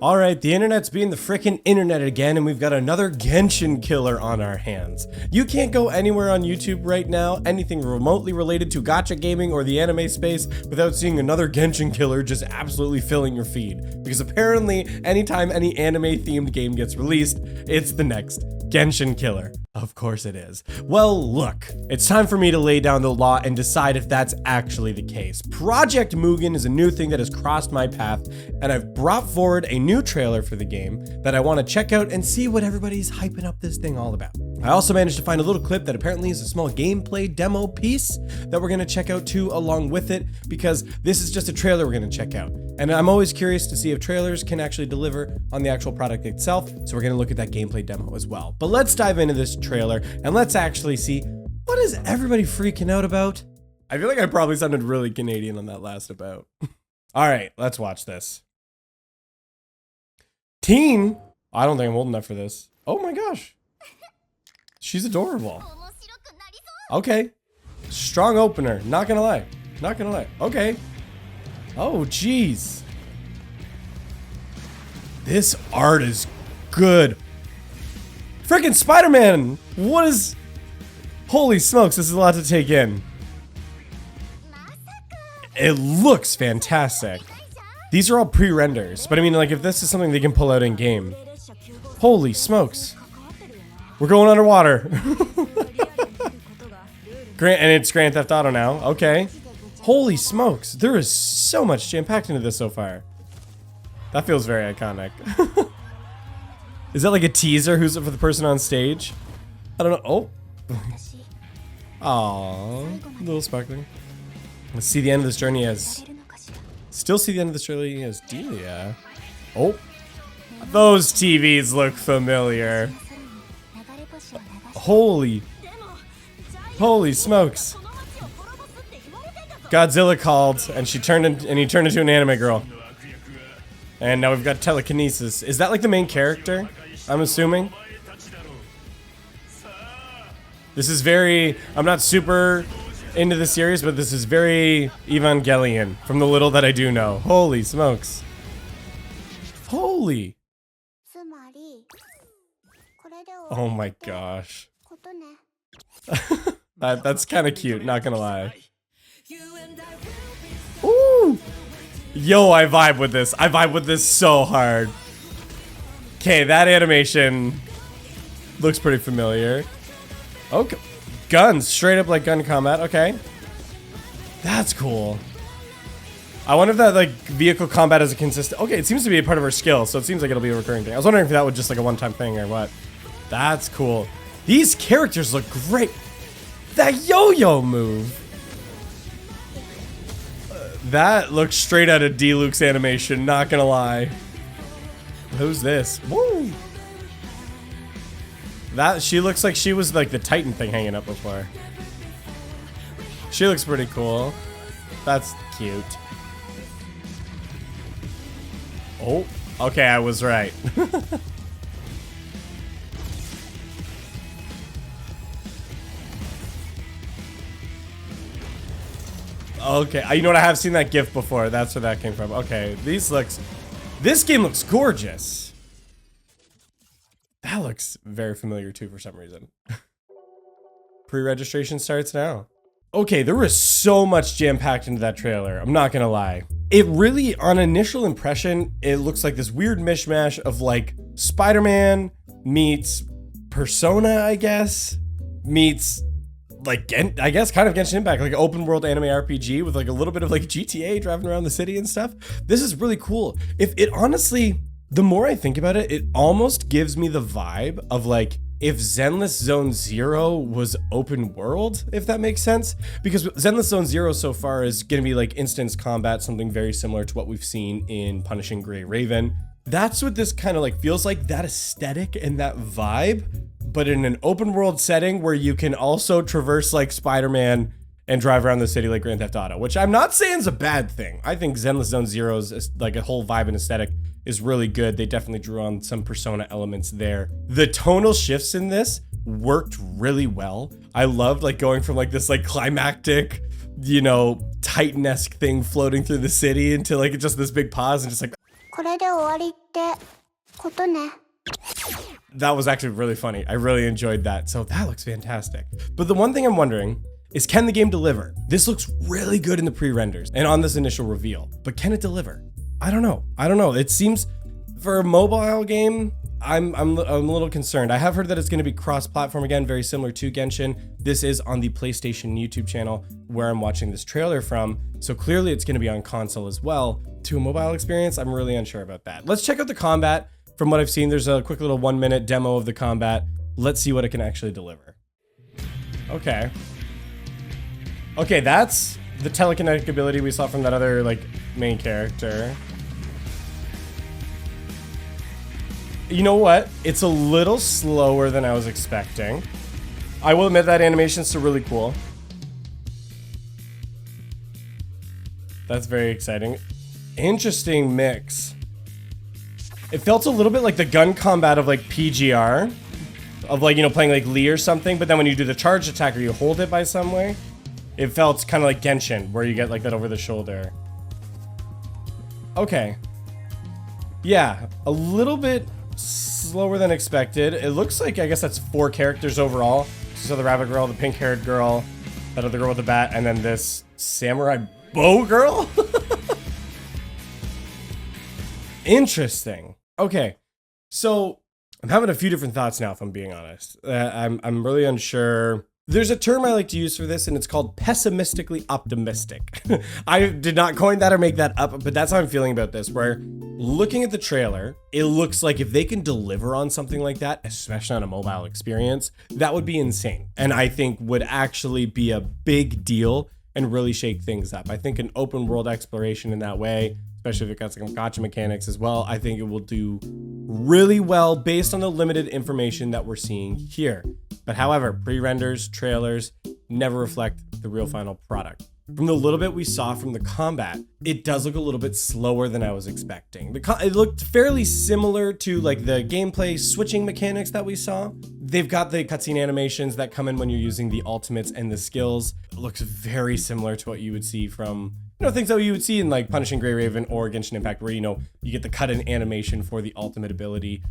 Alright, the internet's being the frickin' internet again, and we've got another Genshin Killer on our hands. You can't go anywhere on YouTube right now, anything remotely related to gacha gaming or the anime space, without seeing another Genshin Killer just absolutely filling your feed. Because apparently, anytime any anime-themed game gets released, it's the next Genshin Killer. Of course it is. Well, look, it's time for me to lay down the law and decide if that's actually the case. Project Mugen is a new thing that has crossed my path, and I've brought forward a new trailer for the game that I want to check out and see what everybody's hyping up this thing all about. I also managed to find a little clip that apparently is a small gameplay demo piece that we're going to check out too along with it, because this is just a trailer we're going to check out. And I'm always curious to see if trailers can actually deliver on the actual product itself, so we're going to look at that gameplay demo as well. But let's dive into this trailer and let's actually see, what is everybody freaking out about? I feel like I probably sounded really Canadian on that last about. All right, let's watch this. Teen? I don't think I'm old enough for this. Oh my gosh. She's adorable. Okay. Strong opener. Not gonna lie. Not gonna lie. Okay. Oh, jeez. This art is good. Freaking Spider-Man! What is... Holy smokes, this is a lot to take in. It looks fantastic. These are all pre-renders, but I mean, like, if this is something they can pull out in game. Holy smokes. We're going underwater. And it's Grand Theft Auto now. Okay. Holy smokes. There is so much jam-packed into this so far. That feels very iconic. Is that like a teaser? Who's it for the person on stage? I don't know. Oh. Aww. A little sparkling. Let's see the end of this journey as... Still see the end of this journey as Delia. Oh. Those TVs look familiar. Holy smokes. Godzilla called and he turned into an anime girl. And now we've got telekinesis. Is that like the main character? I'm assuming. This is very, I'm not super into the series, but this is very Evangelion from the little that I do know. Holy smokes. Holy. Oh my gosh. That's kind of cute, not gonna lie. Ooh! Yo, I vibe with this. I vibe with this so hard. Okay, that animation looks pretty familiar. Okay. Guns, straight up like gun combat. Okay. That's cool. I wonder if that like vehicle combat is a consistent... Okay, it seems to be a part of her skill, so it seems like it'll be a recurring thing. I was wondering if that was just like a one-time thing or what. That's cool. These characters look great. That yo-yo move. That looks straight out of D-Luke's animation, not gonna lie. Who's this? Woo! That, she looks like she was like the Titan thing hanging up before. She looks pretty cool. That's cute. Oh, okay, I was right. Okay, you know what? I have seen that GIF before. That's where that came from. Okay, this game looks gorgeous. That looks very familiar too for some reason. Pre-registration starts now. Okay, there was so much jam-packed into that trailer. I'm not gonna lie. It really, on initial impression, it looks like this weird mishmash of like Spider-Man meets Persona, I guess, meets like, I guess kind of Genshin Impact, like an open world anime RPG with like a little bit of like GTA driving around the city and stuff. This is really cool. If it honestly, the more I think about it, it almost gives me the vibe of like if Zenless Zone Zero was open world, if that makes sense. Because Zenless Zone Zero so far is gonna be like instance combat, something very similar to what we've seen in Punishing Gray Raven. That's what this kind of like feels like, that aesthetic and that vibe, but in an open world setting where you can also traverse like Spider-Man and drive around the city like Grand Theft Auto, which I'm not saying is a bad thing. I think Zenless Zone Zero's like a whole vibe and aesthetic is really good. They definitely drew on some Persona elements there. The tonal shifts in this worked really well. I loved like going from like this like climactic, you know, Titan-esque thing floating through the city into like just this big pause and just like これで終わりってことね。 That was actually really funny. I really enjoyed that. So that looks fantastic. But the one thing I'm wondering is, can the game deliver? This looks really good in the pre-renders and on this initial reveal, but can it deliver? I don't know. It seems for a mobile game, I'm a little concerned. I have heard that it's going to be cross-platform again, very similar to Genshin. This is on the PlayStation YouTube channel where I'm watching this trailer from. So clearly it's going to be on console as well. To a mobile experience, I'm really unsure about that. Let's check out the combat. From what I've seen, there's a quick little 1-minute demo of the combat. Let's see what it can actually deliver. Okay. Okay, that's the telekinetic ability we saw from that other, like, main character. You know what? It's a little slower than I was expecting. I will admit that animation's still really cool. That's very exciting. Interesting mix. It felt a little bit like the gun combat of like PGR. Of like, you know, playing like Lee or something, but then when you do the charge attack or you hold it by some way, it felt kind of like Genshin, where you get like that over the shoulder. Okay. Yeah, a little bit slower than expected. It looks like, I guess that's 4 characters overall. So the rabbit girl, the pink-haired girl, that other girl with the bat, and then this samurai bow girl? Interesting. Okay, so I'm having a few different thoughts now, if I'm being honest. I'm really unsure. There's a term I like to use for this, and it's called pessimistically optimistic. I did not coin that or make that up, but that's how I'm feeling about this, where looking at the trailer, it looks like if they can deliver on something like that, especially on a mobile experience, that would be insane. And I think would actually be a big deal and really shake things up. I think an open world exploration in that way, especially if it got some gacha mechanics as well, I think it will do really well based on the limited information that we're seeing here. But however, pre-renders, trailers never reflect the real final product. From the little bit we saw from the combat, it does look a little bit slower than I was expecting. It looked fairly similar to like the gameplay switching mechanics that we saw. They've got the cutscene animations that come in when you're using the ultimates and the skills. It looks very similar to what you would see from, you know, things that you would see in like Punishing Grey Raven or Genshin Impact, where, you know, you get the cut-in animation for the ultimate ability.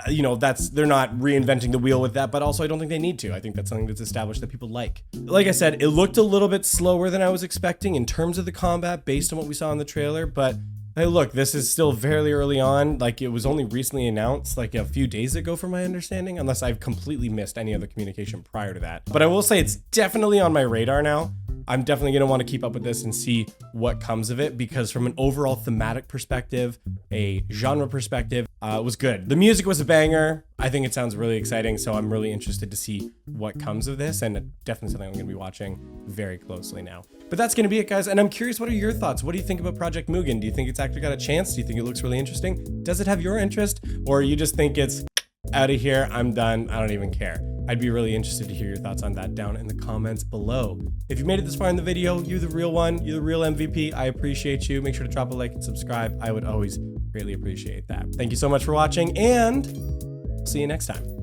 You know, they're not reinventing the wheel with that, but also I don't think they need to. I think that's something that's established that people like. Like I said, it looked a little bit slower than I was expecting in terms of the combat based on what we saw in the trailer, but hey, look, this is still fairly early on. Like, it was only recently announced like a few days ago from my understanding, unless I've completely missed any other communication prior to that. But I will say it's definitely on my radar now. I'm definitely going to want to keep up with this and see what comes of it, because from an overall thematic perspective, a genre perspective, it was good. The music was a banger. I think it sounds really exciting, so I'm really interested to see what comes of this, and definitely something I'm going to be watching very closely now. But that's going to be it, guys, and I'm curious, what are your thoughts? What do you think about Project Mugen? Do you think it's actually got a chance? Do you think it looks really interesting? Does it have your interest? Or you just think it's out of here, I'm done, I don't even care? I'd be really interested to hear your thoughts on that down in the comments below. If you made it this far in the video, you're the real one, you're the real MVP. I appreciate you. Make sure to drop a like and subscribe. I would always greatly appreciate that. Thank you so much for watching, and see you next time.